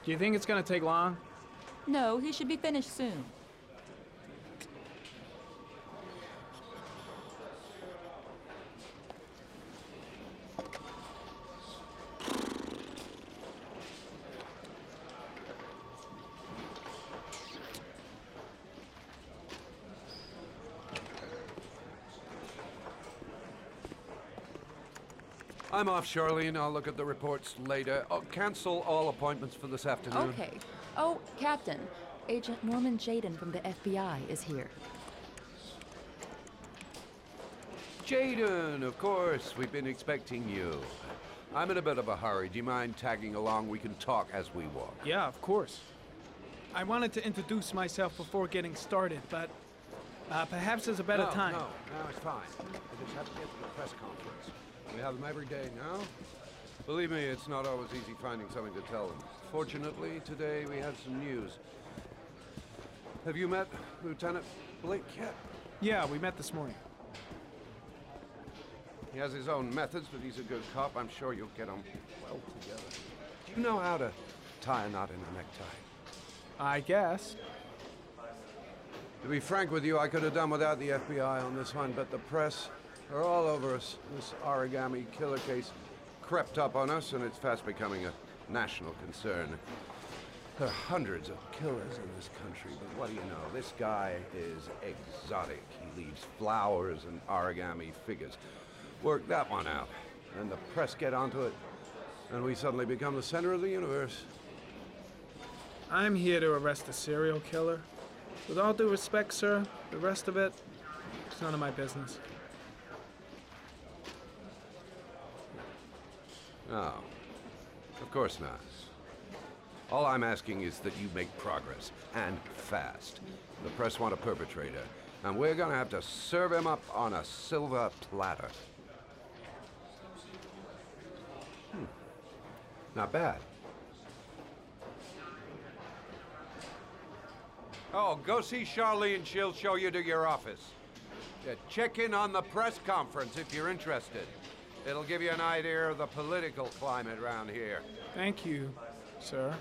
Do you think it's gonna take long? No, he should be finished soon. I'm off, Charlene. I'll look at the reports later. Oh, cancel all appointments for this afternoon. Okay. Oh, Captain. Agent Norman Jayden from the FBI is here. Jayden, of course. We've been expecting you. I'm in a bit of a hurry. Do you mind tagging along? We can talk as we walk. Yeah, of course. I wanted to introduce myself before getting started, but perhaps there's a better time. No, it's fine. I just have to get to the press conference. We have them every day now. Believe me, it's not always easy finding something to tell them. Fortunately, today we had some news. Have you met Lieutenant Blake yet? Yeah, we met this morning. He has his own methods, but he's a good cop. I'm sure you'll get on well together. Do you know how to tie a knot in a necktie? I guess. To be frank with you, I could have done without the FBI on this one, but the press are all over us. This origami killer case crept up on us, and it's fast becoming a national concern. There are hundreds of killers in this country, but what do you know? This guy is exotic. He leaves flowers and origami figures. Work that one out. Then the press get onto it, and we suddenly become the center of the universe. I'm here to arrest a serial killer. With all due respect, sir, the rest of it, it's none of my business. No, of course not. All I'm asking is that you make progress, and fast. The press want a perpetrator, and we're gonna have to serve him up on a silver platter. Not bad. Oh, go see Charlene. She'll show you to your office. Yeah, check in on the press conference if you're interested. It'll give you an idea of the political climate around here. Thank you, sir.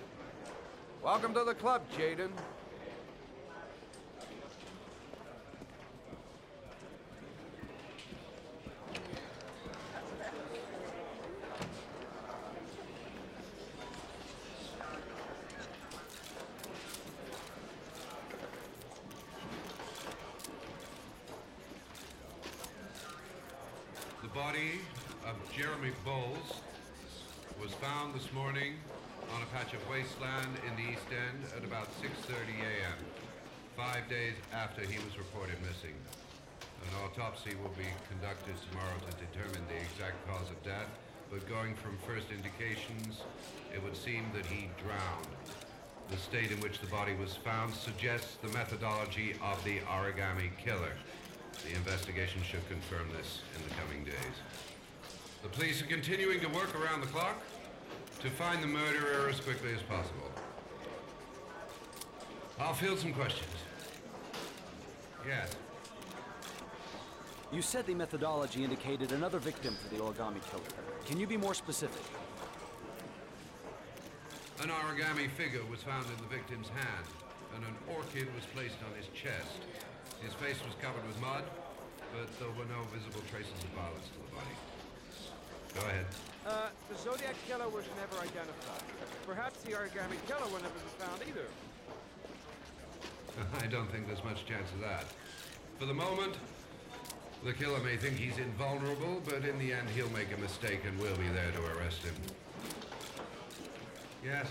Welcome to the club, Jayden. The body of Jeremy Bowles was found this morning on a patch of wasteland in the East End at about 6:30 a.m., 5 days after he was reported missing. An autopsy will be conducted tomorrow to determine the exact cause of death, but going from first indications, it would seem that he drowned. The state in which the body was found suggests the methodology of the origami killer. The investigation should confirm this in the coming days. The police are continuing to work around the clock to find the murderer as quickly as possible. I'll field some questions. Yes? You said the methodology indicated another victim for the origami killer. Can you be more specific? An origami figure was found in the victim's hand, and an orchid was placed on his chest. His face was covered with mud, but there were no visible traces of violence to the body. Go ahead. The Zodiac Killer was never identified. Perhaps the origami killer will never be found either. I don't think there's much chance of that. For the moment, the killer may think he's invulnerable, but in the end he'll make a mistake and we'll be there to arrest him. Yes?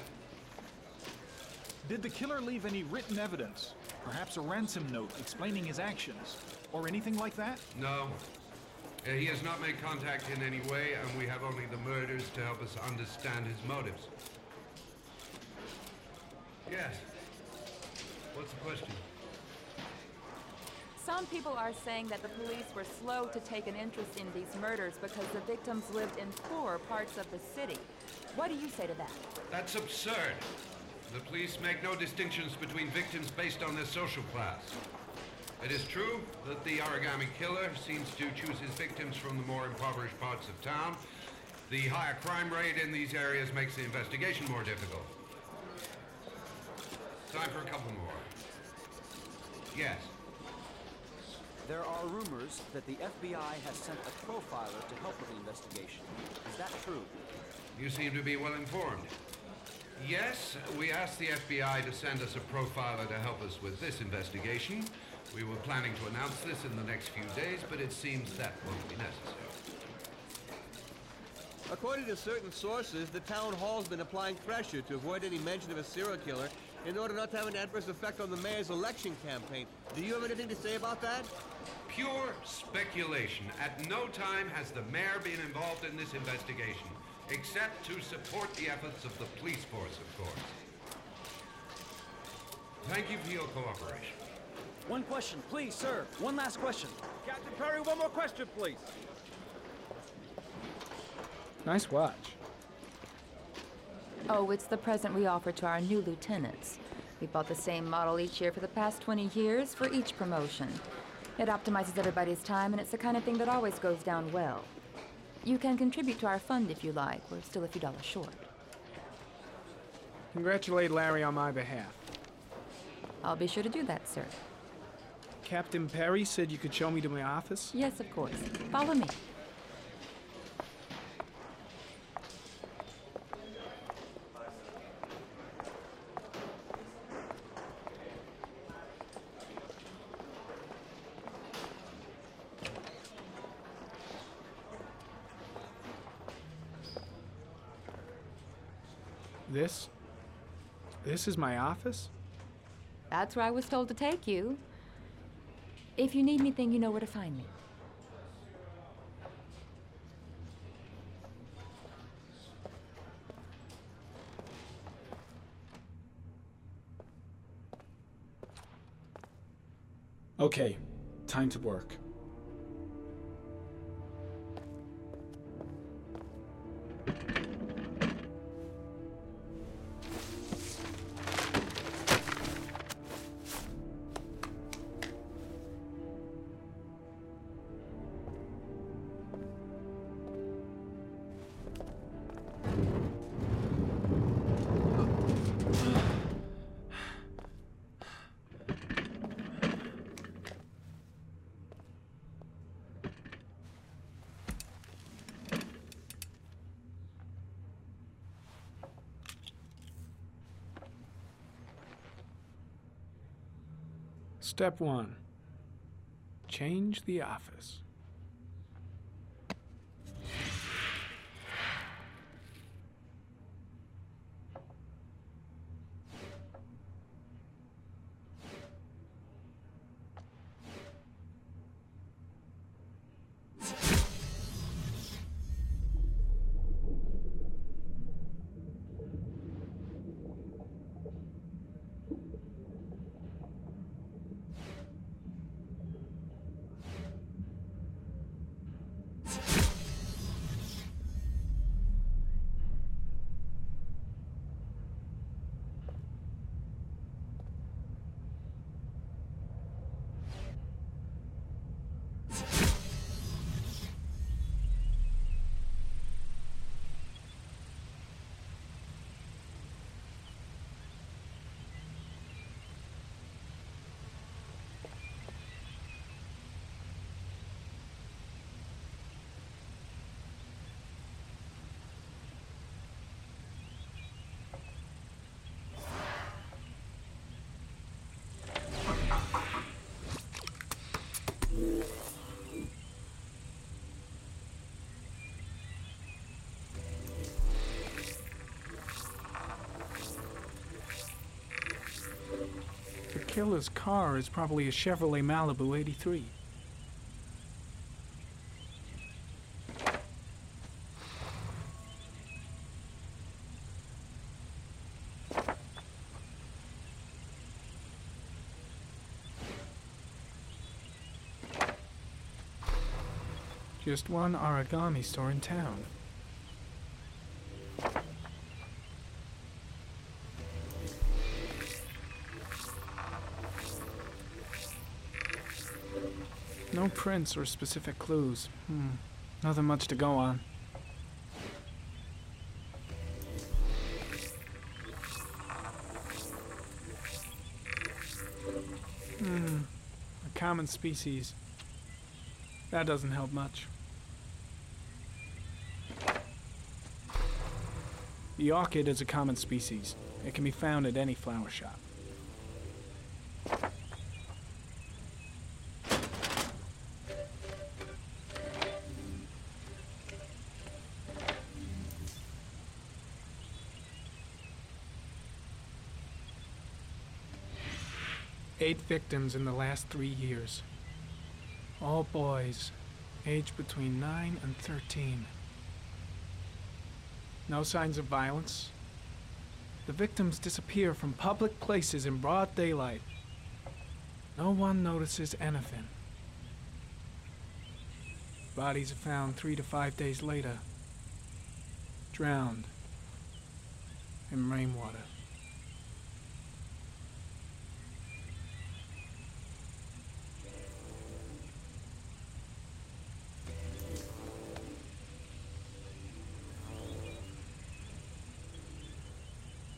Did the killer leave any written evidence? Perhaps a ransom note explaining his actions? Or anything like that? No. He has not made contact in any way, and we have only the murders to help us understand his motives. Yes. What's the question? Some people are saying that the police were slow to take an interest in these murders because the victims lived in poorer parts of the city. What do you say to that? That's absurd. The police make no distinctions between victims based on their social class. It is true that the origami killer seems to choose his victims from the more impoverished parts of town. The higher crime rate in these areas makes the investigation more difficult. Time for a couple more. Yes. There are rumors that the FBI has sent a profiler to help with the investigation. Is that true? You seem to be well informed. Yes, we asked the FBI to send us a profiler to help us with this investigation. We were planning to announce this in the next few days, but it seems that won't be necessary. According to certain sources, the town hall's been applying pressure to avoid any mention of a serial killer in order not to have an adverse effect on the mayor's election campaign. Do you have anything to say about that? Pure speculation. At no time has the mayor been involved in this investigation, except to support the efforts of the police force, of course. Thank you for your cooperation. One question, please, sir. One last question. Captain Perry, one more question, please. Nice watch. Oh, it's the present we offer to our new lieutenants. We bought the same model each year for the past 20 years for each promotion. It optimizes everybody's time, and it's the kind of thing that always goes down well. You can contribute to our fund if you like. We're still a few dollars short. Congratulate Larry on my behalf. I'll be sure to do that, sir. Captain Perry said you could show me to my office? Yes, of course. Follow me. This is my office? That's where I was told to take you. If you need anything, you know where to find me. Okay, time to work. Step 1. Change the office. The killer's car is probably a Chevrolet Malibu 83. Just one origami store in town. No prints or specific clues. Nothing much to go on. common species. That doesn't help much. The orchid is a common species. It can be found at any flower shop. Eight victims in the last 3 years. All boys, aged between 9 and 13. No signs of violence. The victims disappear from public places in broad daylight. No one notices anything. Bodies are found 3 to 5 days later, drowned in rainwater.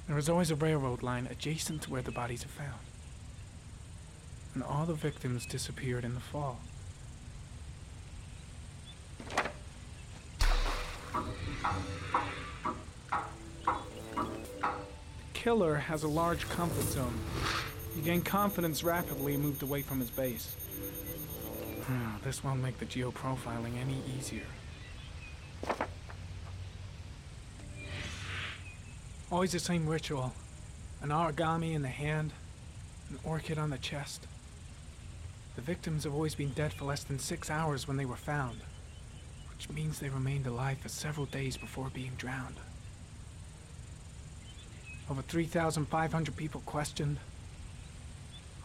There is always a railroad line adjacent to where the bodies are found. And all the victims disappeared in the fall. The killer has a large comfort zone. He gained confidence rapidly and moved away from his base. This won't make the geoprofiling any easier. Always the same ritual. An origami in the hand, an orchid on the chest. The victims have always been dead for less than 6 hours when they were found, which means they remained alive for several days before being drowned. Over 3,500 people questioned.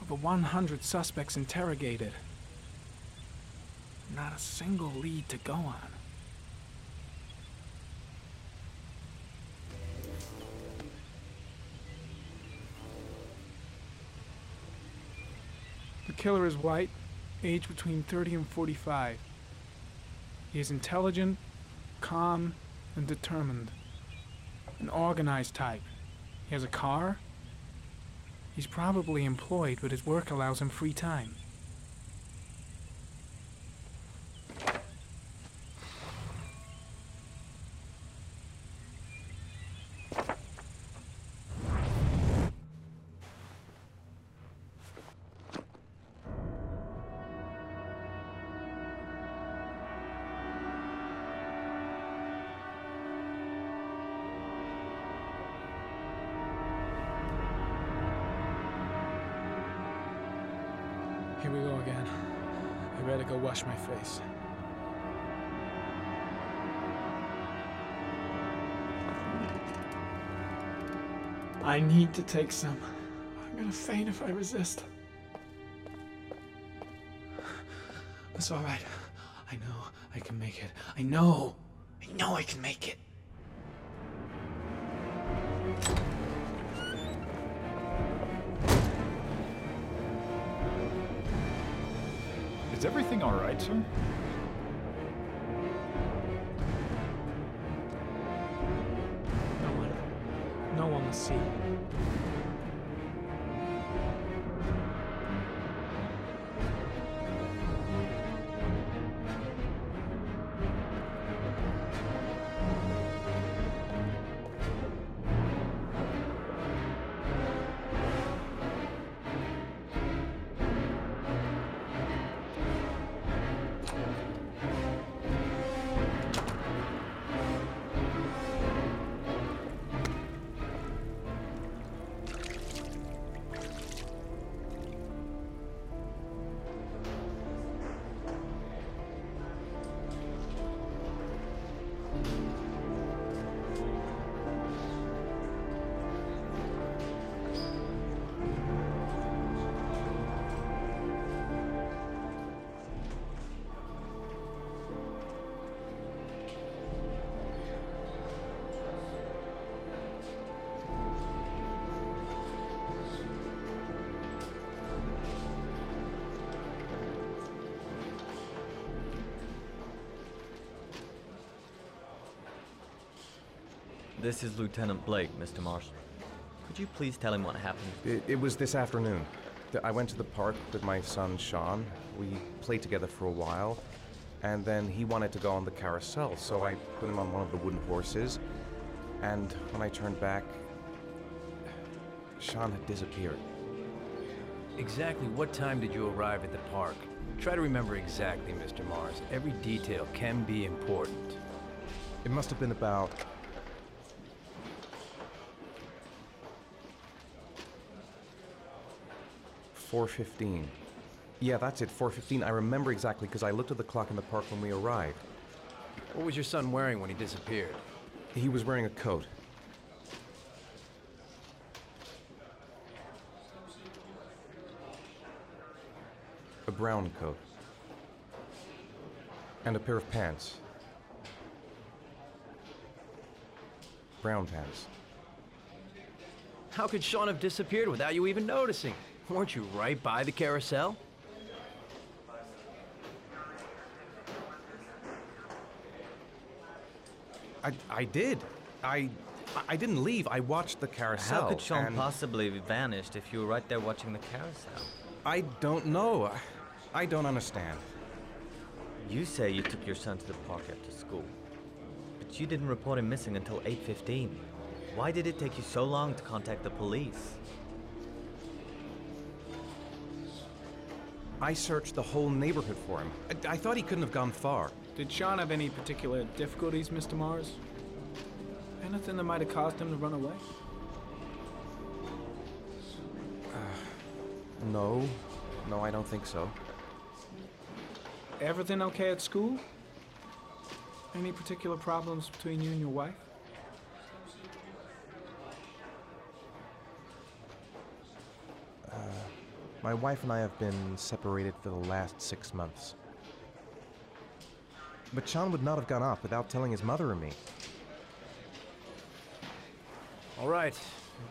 Over 100 suspects interrogated. Not a single lead to go on. The killer is white, aged between 30 and 45. He is intelligent, calm, and determined. An organized type. He has a car. He's probably employed, but his work allows him free time. Here we go again. I better go wash my face. I need to take some. I'm gonna faint if I resist. It's all right. I know I can make it. I know I can make it. Is everything all right, sir? No one will see. This is Lieutenant Blake, Mr. Marshall. Could you please tell him what happened? It was this afternoon. I went to the park with my son, Sean. We played together for a while, and then he wanted to go on the carousel, so I put him on one of the wooden horses, and when I turned back, Sean had disappeared. Exactly what time did you arrive at the park? Try to remember exactly, Mr. Mars. Every detail can be important. It must have been about 4:15. Yeah, that's it, 4:15. I remember exactly because I looked at the clock in the park when we arrived. What was your son wearing when he disappeared? He was wearing a coat. A brown coat. And a pair of pants. Brown pants. How could Sean have disappeared without you even noticing? Weren't you right by the carousel? I did. I didn't leave. I watched the carousel. How could Sean possibly have vanished if you were right there watching the carousel? I don't know. I don't understand. You say you took your son to the park after school, but you didn't report him missing until 8:15. Why did it take you so long to contact the police? I searched the whole neighborhood for him. I thought he couldn't have gone far. Did Sean have any particular difficulties, Mr. Mars? Anything that might have caused him to run away? No. No, I don't think so. Everything okay at school? Any particular problems between you and your wife? My wife and I have been separated for the last 6 months. But Sean would not have gone off without telling his mother or me. All right.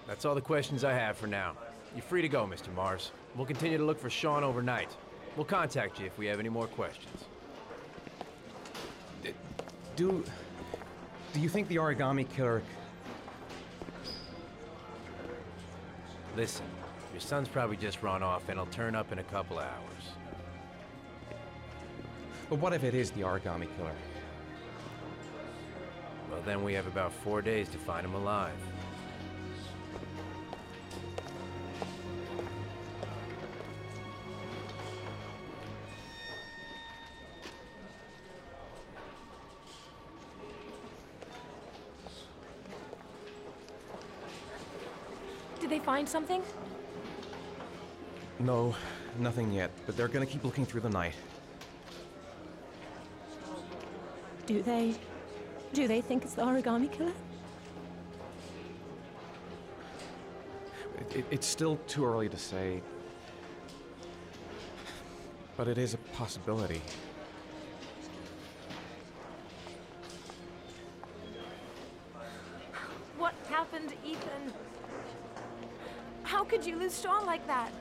That's all the questions I have for now. You're free to go, Mr. Mars. We'll continue to look for Sean overnight. We'll contact you if we have any more questions. Do you think the origami killer... Listen, your son's probably just run off and he'll turn up in a couple of hours. But what if it is the origami killer? Well, then we have about 4 days to find him alive. Did they find something? No, nothing yet, but they're gonna keep looking through the night. Do they think it's the origami killer? It's still too early to say, but it is a possibility. What happened, Ethan? How could you lose Sean like that?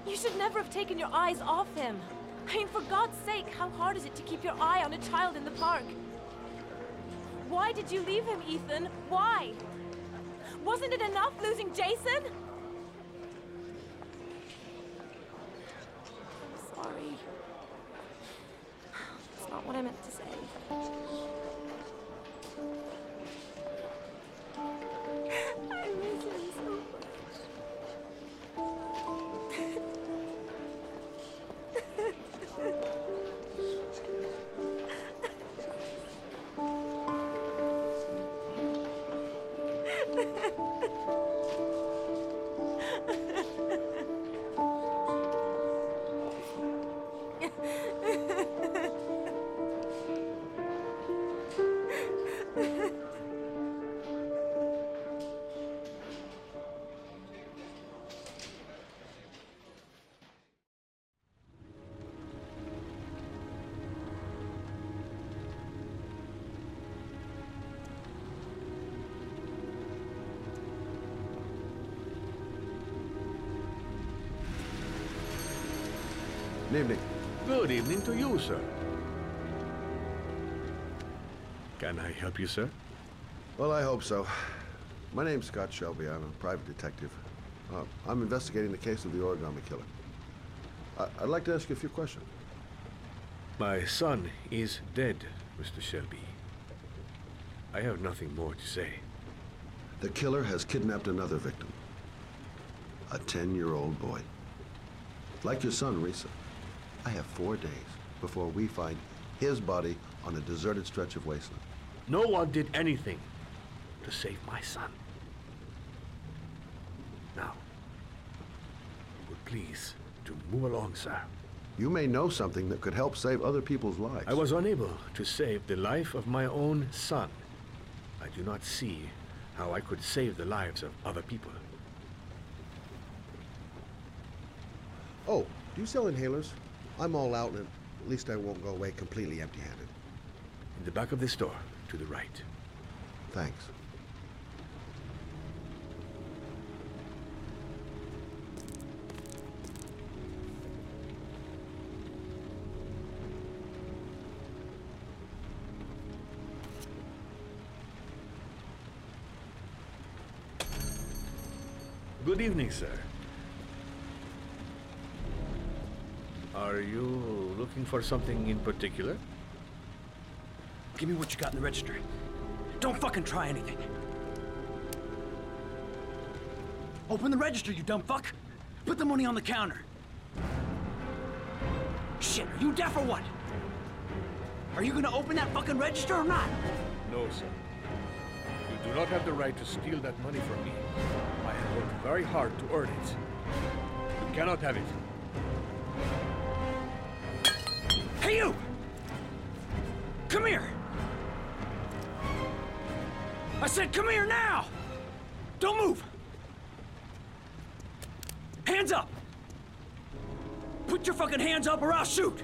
You should never have taken your eyes off him. I mean, for God's sake, how hard is it to keep your eye on a child in the park? Why did you leave him, Ethan? Why? Wasn't it enough losing Jason? I'm sorry. That's not what I meant to say. I miss him so much. Evening. Good evening to you, sir. Can I help you, sir? Well, I hope so. My name's Scott Shelby. I'm a private detective. I'm investigating the case of the Origami Killer. I'd like to ask you a few questions. My son is dead, Mr. Shelby. I have nothing more to say. The killer has kidnapped another victim. A 10-year-old boy. Like your son, Risa. I have 4 days before we find his body on a deserted stretch of wasteland. No one did anything to save my son. Now, would please to move along, sir. You may know something that could help save other people's lives. I was unable to save the life of my own son. I do not see how I could save the lives of other people. Oh, do you sell inhalers? I'm all out, and at least I won't go away completely empty-handed. In the back of the store, to the right. Thanks. Good evening, sir. Are you looking for something in particular? Give me what you got in the register. Don't fucking try anything. Open the register, you dumb fuck! Put the money on the counter. Shit, are you deaf or what? Are you gonna open that fucking register or not? No, sir. You do not have the right to steal that money from me. I have worked very hard to earn it. You cannot have it. Hey, you! Come here! I said come here now! Don't move! Hands up! Put your fucking hands up or I'll shoot!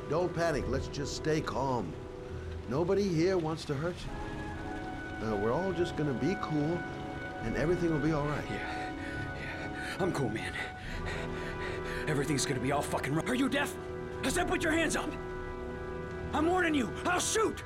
Don't panic. Let's just stay calm. Nobody here wants to hurt you. We're all just gonna be cool, and everything will be all right. Yeah. I'm cool, man. Everything's gonna be all fucking right. Are you deaf? I said put your hands up! I'm warning you! I'll shoot!